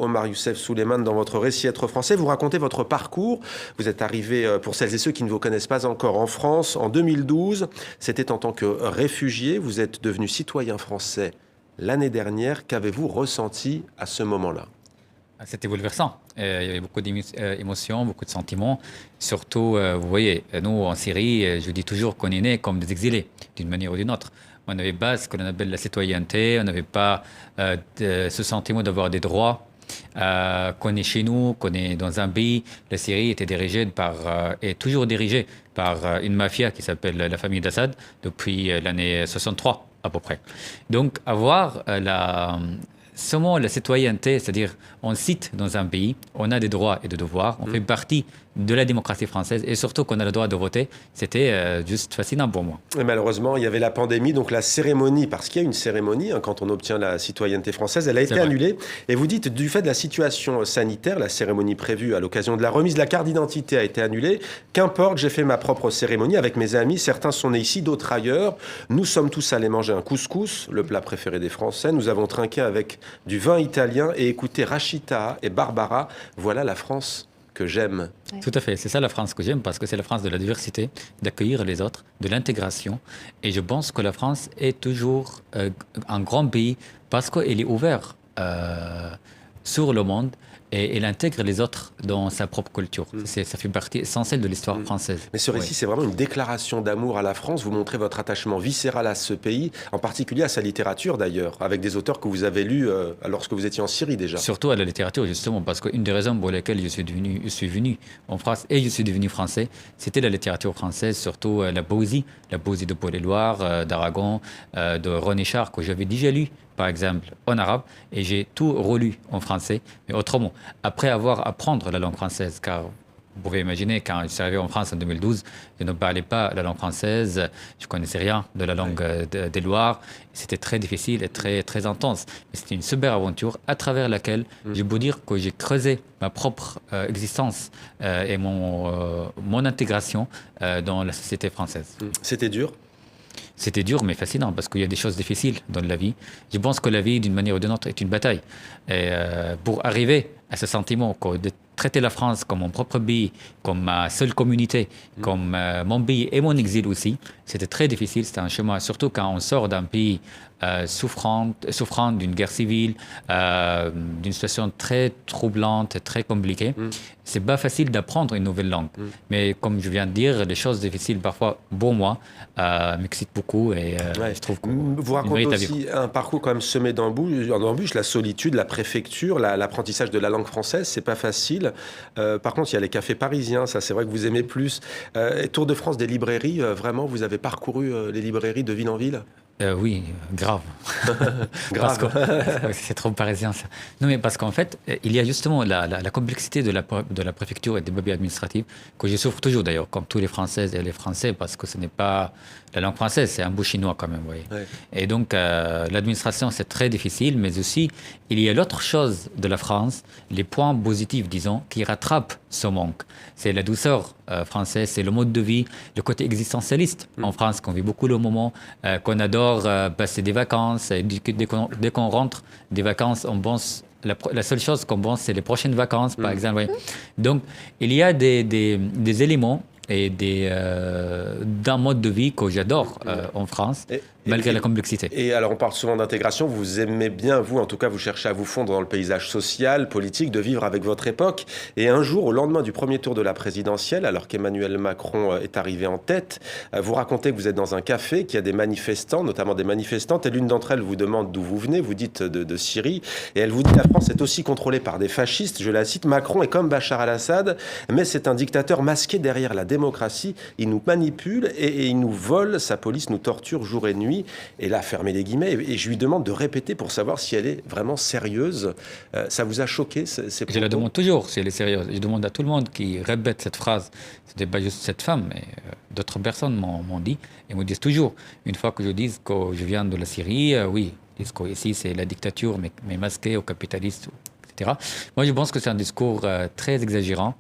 Omar Youssef Souleymane, dans votre récit Être français, vous racontez votre parcours. Vous êtes arrivé, pour celles et ceux qui ne vous connaissent pas encore, en France en 2012. C'était en tant que réfugié. Vous êtes devenu citoyen français l'année dernière. Qu'avez-vous ressenti à ce moment-là ? C'était bouleversant. Il y avait beaucoup d'émotions, beaucoup de sentiments. Surtout, vous voyez, nous, en Syrie, je dis toujours qu'on est nés comme des exilés, d'une manière ou d'une autre. On n'avait pas ce qu'on appelle la citoyenneté, on n'avait pas ce sentiment d'avoir des droits. Qu'on est chez nous, qu'on est dans un pays. La Syrie était dirigée est toujours dirigée par une mafia qui s'appelle la famille d'Assad depuis l'année 63 à peu près. Donc avoir seulement la citoyenneté, c'est-à-dire on cite dans un pays, on a des droits et des devoirs, on fait partie de la démocratie française et surtout qu'on a le droit de voter, c'était juste fascinant pour moi. Et malheureusement, il y avait la pandémie, donc la cérémonie, parce qu'il y a une cérémonie quand on obtient la citoyenneté française, elle a été annulée. Et vous dites, du fait de la situation sanitaire, la cérémonie prévue à l'occasion de la remise de la carte d'identité a été annulée. Qu'importe, j'ai fait ma propre cérémonie avec mes amis, certains sont nés ici, d'autres ailleurs. Nous sommes tous allés manger un couscous, le plat préféré des Français. Nous avons trinqué avec du vin italien et écouté Rachita et Barbara. Voilà la France que j'aime. Tout à fait, c'est ça la France que j'aime parce que c'est la France de la diversité, d'accueillir les autres, de l'intégration. Et je pense que la France est toujours un grand pays parce qu'elle est ouverte sur le monde et elle intègre les autres dans sa propre culture. Ça fait partie essentielle de l'histoire française. Mais ce récit, c'est vraiment une déclaration d'amour à la France. Vous montrez votre attachement viscéral à ce pays, en particulier à sa littérature d'ailleurs, avec des auteurs que vous avez lus lorsque vous étiez en Syrie déjà. Surtout à la littérature, justement, parce qu'une des raisons pour lesquelles je suis venu en France et je suis devenu français, c'était la littérature française, surtout la poésie de Paul Éluard, d'Aragon, de René Char, que j'avais déjà lu par exemple, en arabe, et j'ai tout relu en français, mais autrement. Après avoir à apprendre la langue française, car vous pouvez imaginer, quand je suis arrivé en France en 2012, je ne parlais pas la langue française, je ne connaissais rien de la langue des Loirs, c'était très difficile et très, très intense. Mais c'était une super aventure à travers laquelle je peux dire que j'ai creusé ma propre existence et mon intégration dans la société française. C'était dur ? C'était dur, mais fascinant, parce qu'il y a des choses difficiles dans la vie. Je pense que la vie, d'une manière ou d'une autre, est une bataille. Et pour arriver à ce sentiment de traiter la France comme mon propre pays, comme ma seule communauté, comme mon pays et mon exil aussi, c'était très difficile. C'était un chemin, surtout quand on sort d'un pays souffrant d'une guerre civile, d'une situation très troublante, très compliquée. C'est pas facile d'apprendre une nouvelle langue. Mais comme je viens de dire, les choses difficiles parfois pour moi m'excitent beaucoup et je trouve que vous racontez aussi un parcours quand même semé d'embûches, la solitude, la préfecture, l'apprentissage de la langue française, c'est pas facile. Par contre, il y a les cafés parisiens, ça c'est vrai que vous aimez plus. Tour de France des librairies, vraiment, vous avez parcouru les librairies de ville en ville ? Oui, grave. Grave. C'est trop parisien ça. Non, mais parce qu'en fait, il y a justement la complexité de la préfecture et des papiers administratifs, que je souffre toujours d'ailleurs, comme tous les Françaises et les Français, parce que ce n'est pas la langue française, c'est un bout chinois quand même. Oui. Ouais. Et donc, l'administration, c'est très difficile, mais aussi, il y a l'autre chose de la France, les points positifs, disons, qui rattrapent ce manque. C'est la douceur française, c'est le mode de vie, le côté existentialiste en France, qu'on vit beaucoup le moment, qu'on adore passer des vacances. Et dès qu'on rentre des vacances, on pense la seule chose qu'on pense, c'est les prochaines vacances, par exemple. Oui. Donc, il y a des éléments et d'un mode de vie que j'adore en France, malgré la complexité. Et alors, on parle souvent d'intégration. Vous aimez bien, vous, en tout cas, vous cherchez à vous fondre dans le paysage social, politique, de vivre avec votre époque. Et un jour, au lendemain du premier tour de la présidentielle, alors qu'Emmanuel Macron est arrivé en tête, vous racontez que vous êtes dans un café, qu'il y a des manifestants, notamment des manifestantes, et l'une d'entre elles vous demande d'où vous venez, vous dites de Syrie, et elle vous dit: la France est aussi contrôlée par des fascistes. Je la cite: Macron est comme Bachar al-Assad, mais c'est un dictateur masqué derrière la démocratie. Il nous manipule et il nous vole. Sa police nous torture jour et nuit. Et là, fermez les guillemets. Et je lui demande de répéter pour savoir si elle est vraiment sérieuse. Ça vous a choqué, ces propos ? Je la demande toujours si elle est sérieuse. Je demande à tout le monde qui répète cette phrase. Ce n'est pas juste cette femme, mais d'autres personnes m'ont dit et me disent toujours, une fois que je dis que je viens de la Syrie, oui, ils disent qu'ici c'est la dictature, mais masquée au capitaliste, etc. Moi, je pense que c'est un discours très exagérant,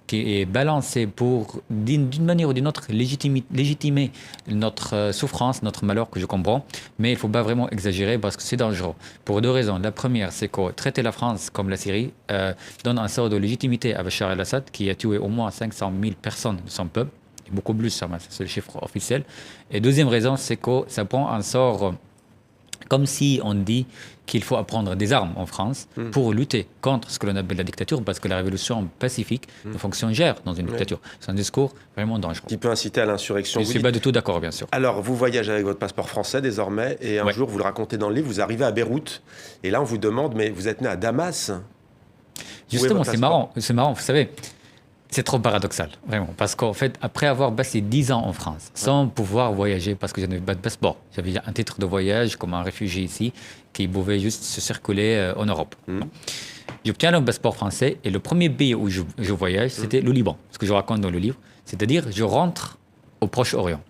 qui est balancé pour, d'une manière ou d'une autre, légitimer notre souffrance, notre malheur, que je comprends. Mais il ne faut pas vraiment exagérer parce que c'est dangereux. Pour deux raisons. La première, c'est que traiter la France comme la Syrie donne un sort de légitimité à Bachar el-Assad, qui a tué au moins 500 000 personnes de son peuple. Et beaucoup plus, c'est le chiffre officiel. Et deuxième raison, c'est que ça prend un sort comme si on dit qu'il faut apprendre des armes en France pour lutter contre ce que l'on appelle la dictature, parce que la révolution pacifique ne fonctionne guère dans une dictature. C'est un discours vraiment dangereux. Qui peut inciter à l'insurrection. Je ne suis pas du tout d'accord, bien sûr. Alors, vous voyagez avec votre passeport français désormais, et un jour, vous le racontez dans le livre, vous arrivez à Beyrouth, et là, on vous demande, mais vous êtes né à Damas? Justement, c'est marrant, vous savez. C'est trop paradoxal, vraiment. Parce qu'en fait, après avoir passé 10 ans en France, sans pouvoir voyager, parce que je n'avais pas de passeport, j'avais un titre de voyage comme un réfugié ici, qui pouvait juste se circuler en Europe. J'obtiens un passeport français, et le premier pays où je voyage, c'était le Liban, ce que je raconte dans le livre. C'est-à-dire, je rentre au Proche-Orient.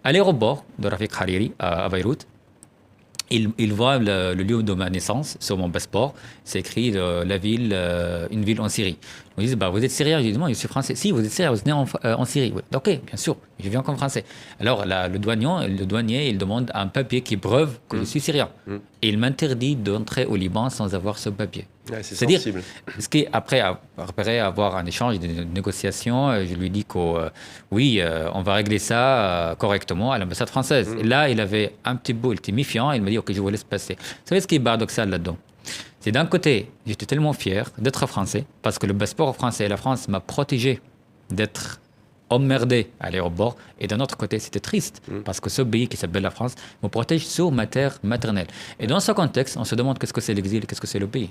À l'aéroport de Rafik Hariri, à Beyrouth, il voit le lieu de ma naissance sur mon passeport. C'est écrit la ville, une ville en Syrie. Ils disent, vous êtes syrien? Je dis, non, je suis français. Si, vous êtes syrien, vous êtes né en Syrie. Oui. Ok, bien sûr, je viens comme français. Alors, le douanier, il demande un papier qui preuve que je suis syrien. Et il m'interdit d'entrer au Liban sans avoir ce papier. Ouais, c'est-à-dire, après avoir un échange, de négociations, je lui dis que oui, on va régler ça correctement à l'ambassade française. Et là, il avait un petit peu, il était méfiant, il m'a dit, ok, je vous laisse passer. Vous savez ce qui est paradoxal là-dedans? C'est d'un côté, j'étais tellement fier d'être français, parce que le passeport français et la France m'a protégé d'être emmerdé à l'aéroport. Et d'un autre côté, c'était triste, parce que ce pays qui s'appelle la France me protège sur ma terre maternelle. Et dans ce contexte, on se demande qu'est-ce que c'est l'exil, qu'est-ce que c'est le pays.